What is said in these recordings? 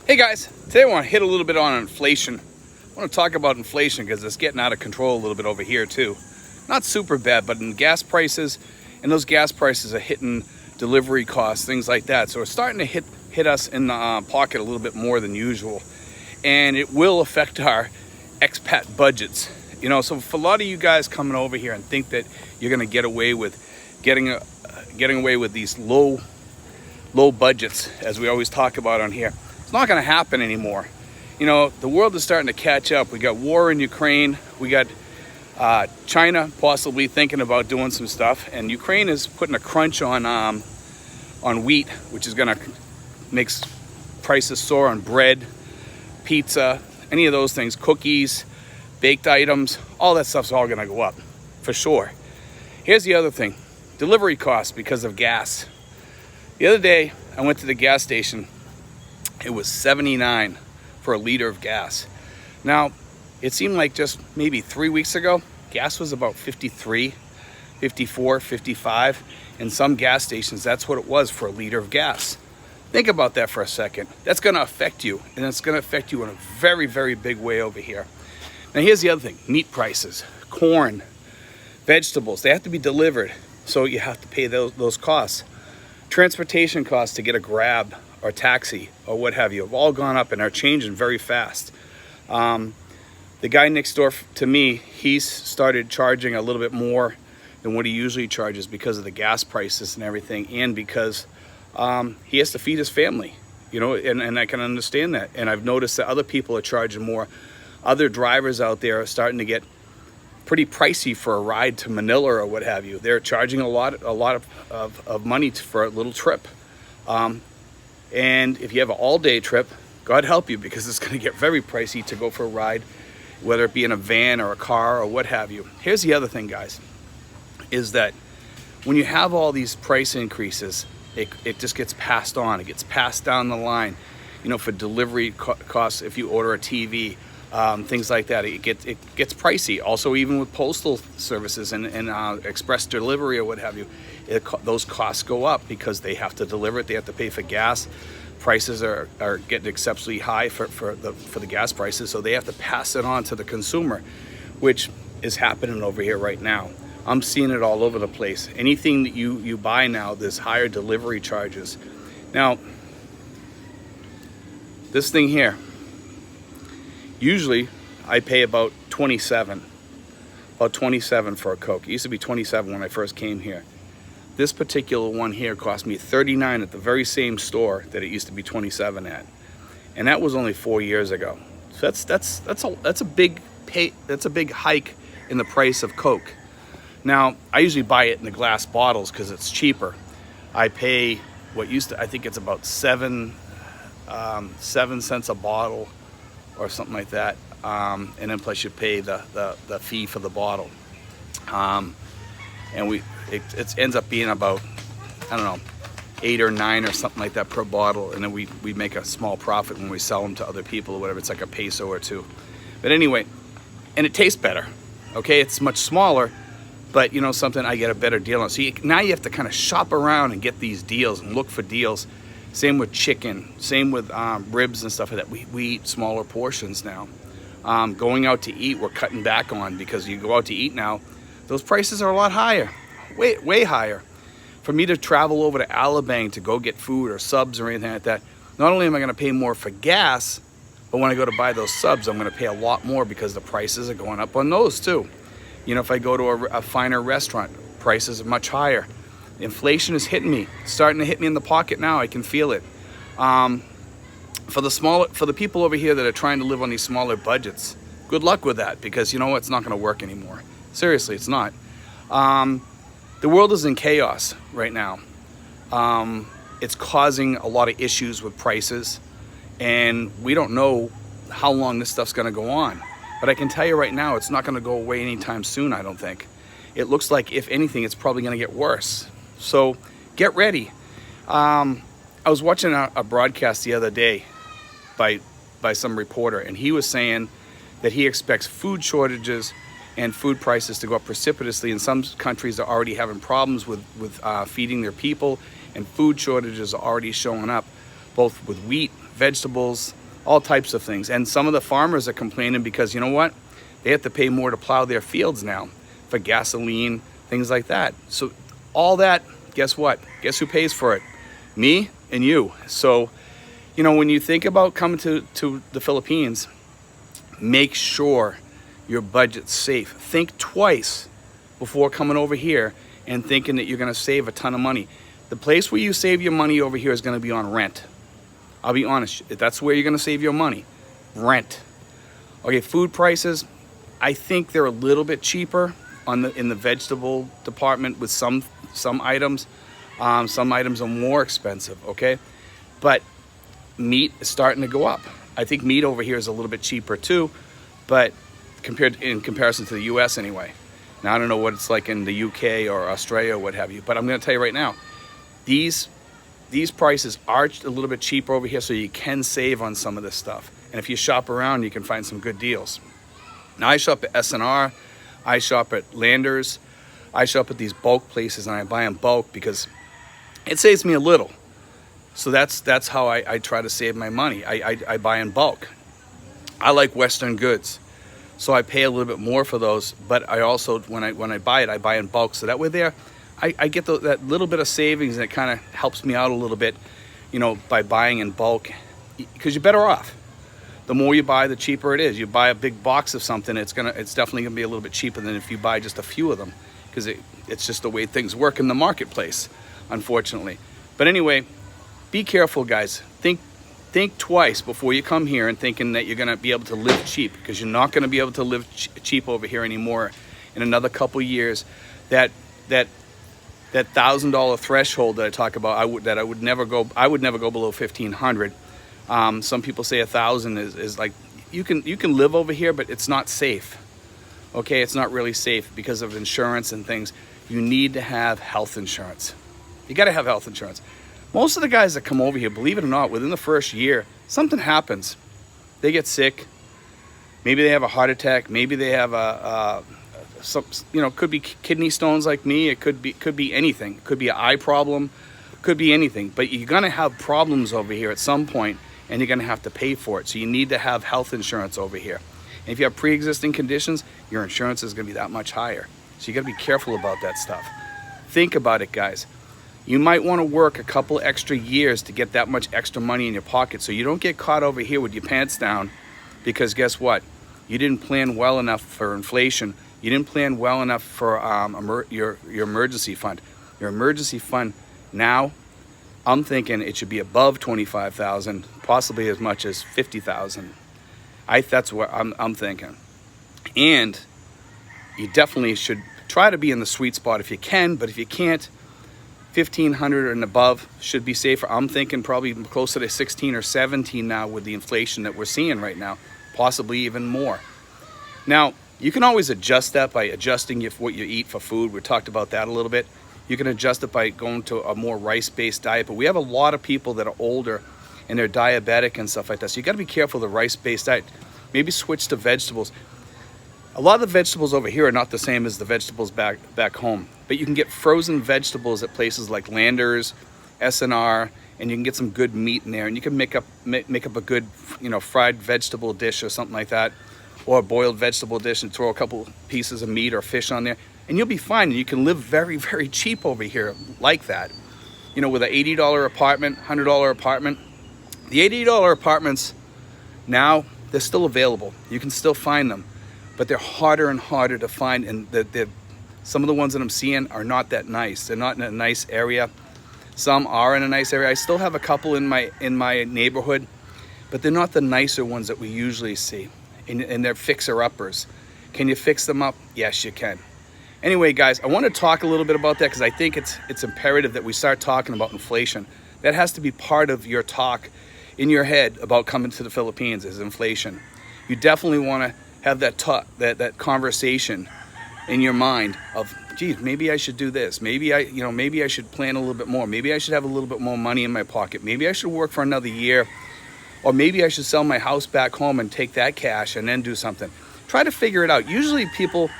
Hey guys, today I want to hit a little bit on inflation. I want to talk about inflation because it's getting out of control a little bit over here too. Not super bad, but in gas prices, and those gas prices are hitting delivery costs, things like that. So it's starting to hit us in the pocket a little bit more than usual. And it will affect our expat budgets. You know, so for a lot of you guys coming over here and think that you're going to get away with getting away with these low budgets, as we always talk about on here, it's not going to happen anymore. You know, the world is starting to catch up. We got war in Ukraine. We got China possibly thinking about doing some stuff, and Ukraine is putting a crunch on wheat, which is going to make prices soar on bread, pizza, any of those things, cookies, baked items, all that stuff's all going to go up for sure. Here's the other thing: delivery costs because of gas. The other day, I went to the gas station. It was $79 for a liter of gas. Now, it seemed like just maybe 3 weeks ago, gas was about 53, 54, 55. In some gas stations, that's what it was for a liter of gas. Think about that for a second. That's going to affect you, and it's going to affect you in a very, very big way over here. Now, here's the other thing: meat prices, corn, vegetables, they have to be delivered, so you have to pay those costs. Transportation costs to get a Grab or taxi or what have you have all gone up and are changing very fast. The guy next door to me, he's started charging a little bit more than what he usually charges because of the gas prices and everything, and because he has to feed his family, you know, and I can understand that. And I've noticed that other people are charging more. Other drivers out there are starting to get pretty pricey for a ride to Manila or what have you. They're charging a lot of money for a little trip. And if you have an all-day trip, God help you, because it's going to get very pricey to go for a ride, whether it be in a van or a car or what have you. Here's the other thing, guys, is that when you have all these price increases, it just gets passed on. It gets passed down the line, you know, for delivery costs. If you order a TV, things like that, it gets pricey. Also, even with postal services and express delivery or what have you, those costs go up because they have to deliver it. They have to pay for gas. Prices are getting exceptionally high for the gas prices, so they have to pass it on to the consumer, which is happening over here right now. I'm seeing it all over the place. Anything that you buy now, there's higher delivery charges. Now, this thing here, usually I pay about 27 for a Coke. It used to be 27 when I first came here. This particular one here cost me 39 at the very same store that it used to be 27 at, and that was only 4 years ago. So that's a big hike in the price of Coke. Now, I usually buy it in the glass bottles because it's cheaper. I pay what used to, I think it's about 7 cents a bottle or something like that, and then plus you pay the fee for the bottle, and it ends up being about, I don't know, 8 or 9 or something like that per bottle, and then we make a small profit when we sell them to other people or whatever. It's like a peso or two. But anyway, and it tastes better. Okay, it's much smaller, but you know something, I get a better deal on. So now you have to kind of shop around and get these deals and look for deals. Same with chicken, same with ribs and stuff like that. We eat smaller portions now. Going out to eat, we're cutting back on, because you go out to eat now, those prices are a lot higher, way higher. For me to travel over to Alabang to go get food or subs or anything like that, not only am I going to pay more for gas, but when I go to buy those subs, I'm going to pay a lot more because the prices are going up on those too. You know, if I go to a finer restaurant, prices are much higher. Inflation is hitting me. It's starting to hit me in the pocket now. I can feel it. For the people over here that are trying to live on these smaller budgets, good luck with that, because you know what? It's not going to work anymore. Seriously, it's not. The world is in chaos right now. It's causing a lot of issues with prices, and we don't know how long this stuff's going to go on. But I can tell you right now, it's not going to go away anytime soon, I don't think. It looks like, if anything, it's probably going to get worse. So get ready. I was watching a broadcast the other day by some reporter, and he was saying that he expects food shortages and food prices to go up precipitously. In some countries, they're already having problems with feeding their people, and food shortages are already showing up, both with wheat, vegetables, all types of things. And some of the farmers are complaining because, you know what? They have to pay more to plow their fields now for gasoline, things like that. So all that, guess what? Guess who pays for it? Me and you. So, you know, when you think about coming to the Philippines, make sure your budget's safe. Think twice before coming over here and thinking that you're going to save a ton of money. The place where you save your money over here is going to be on rent. I'll be honest, that's where you're going to save your money. Rent. Okay, food prices, I think they're a little bit cheaper in the vegetable department with some items. Some items are more expensive, okay? But meat is starting to go up. I think meat over here is a little bit cheaper too, but in comparison to the US anyway. Now, I don't know what it's like in the UK or Australia or what have you, but I'm going to tell you right now, these prices are a little bit cheaper over here, so you can save on some of this stuff. And if you shop around, you can find some good deals. Now, I shop at S&R, I shop at Landers, I shop at these bulk places, and I buy in bulk because it saves me a little. So that's how I try to save my money. I buy in bulk. I like Western goods, so I pay a little bit more for those. But I also, when I buy it, I buy in bulk. So that way I get that little bit of savings, and it kind of helps me out a little bit, you know, by buying in bulk, because you're better off. The more you buy, the cheaper it is. You buy a big box of something, it's definitely gonna be a little bit cheaper than if you buy just a few of them, because it's just the way things work in the marketplace, unfortunately. But anyway, be careful, guys. Think twice before you come here and thinking that you're gonna be able to live cheap, because you're not gonna be able to live cheap over here anymore. In another couple years, that $1,000 threshold that I talk about, I would never go below 1,500. Some people say 1,000 is like, you can live over here, but it's not safe. Okay, it's not really safe because of insurance and things. You need to have health insurance. You got to have health insurance. Most of the guys that come over here, believe it or not, within the first year, something happens. They get sick. Maybe they have a heart attack. Maybe they have could be kidney stones like me. It could be anything. It could be an eye problem. Could be anything. But you're gonna have problems over here at some point, and you're gonna have to pay for it. So you need to have health insurance over here. And if you have pre-existing conditions, your insurance is gonna be that much higher. So you gotta be careful about that stuff. Think about it, guys. You might want to work a couple extra years to get that much extra money in your pocket, so you don't get caught over here with your pants down, because guess what? You didn't plan well enough for inflation. You didn't plan well enough for your emergency fund. Your emergency fund now, I'm thinking it should be above 25,000, possibly as much as 50,000. That's what I'm thinking. And you definitely should try to be in the sweet spot if you can, but if you can't, 1,500 and above should be safer. I'm thinking probably closer to 16 or 17 now with the inflation that we're seeing right now, possibly even more. Now, you can always adjust that by adjusting what you eat for food. We talked about that a little bit. You can adjust it by going to a more rice-based diet, but we have a lot of people that are older and they're diabetic and stuff like that. So you got to be careful of the rice-based diet. Maybe switch to vegetables. A lot of the vegetables over here are not the same as the vegetables back home, but you can get frozen vegetables at places like Landers, S&R, and you can get some good meat in there, and you can make up a good, fried vegetable dish or something like that, or a boiled vegetable dish, and throw a couple pieces of meat or fish on there, and you'll be fine. And you can live very, very cheap over here like that. With an $80 apartment, $100 apartment. The $80 apartments now, they're still available. You can still find them, but they're harder and harder to find, and some of the ones that I'm seeing are not that nice. They're not in a nice area. Some are in a nice area. I still have a couple in my neighborhood, but they're not the nicer ones that we usually see. And they're fixer-uppers. Can you fix them up? Yes, you can. Anyway, guys, I want to talk a little bit about that because I think it's imperative that we start talking about inflation. That has to be part of your talk in your head about coming to the Philippines, is inflation. You definitely want to have that conversation in your mind of, geez, maybe I should do this. Maybe I should plan a little bit more. Maybe I should have a little bit more money in my pocket. Maybe I should work for another year. Or maybe I should sell my house back home and take that cash and then do something. Try to figure it out. Usually people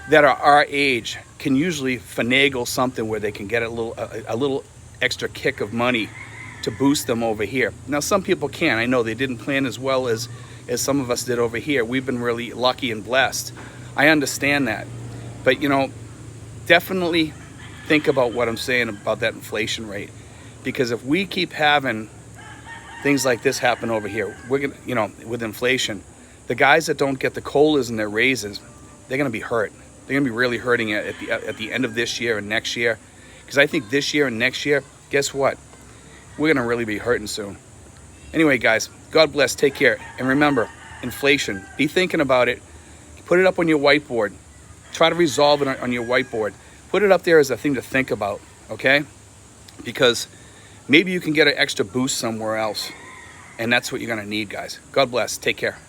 that are our age can usually finagle something where they can get a little extra kick of money to boost them over here. Now, some people can. I know they didn't plan as well as some of us did over here. We've been really lucky and blessed. I understand that. But, you know, definitely think about what I'm saying about that inflation rate. Because if we keep having things like this happen over here, we're gonna, you know, with inflation, the guys that don't get the COLAs and their raises, they're gonna be hurt. They're gonna be really hurting at the end of this year and next year. Because I think this year and next year, guess what? We're gonna really be hurting soon. Anyway, guys, God bless, take care. And remember, inflation, be thinking about it. Put it up on your whiteboard. Try to resolve it on your whiteboard. Put it up there as a thing to think about, okay? Because maybe you can get an extra boost somewhere else. And that's what you're gonna need, guys. God bless, take care.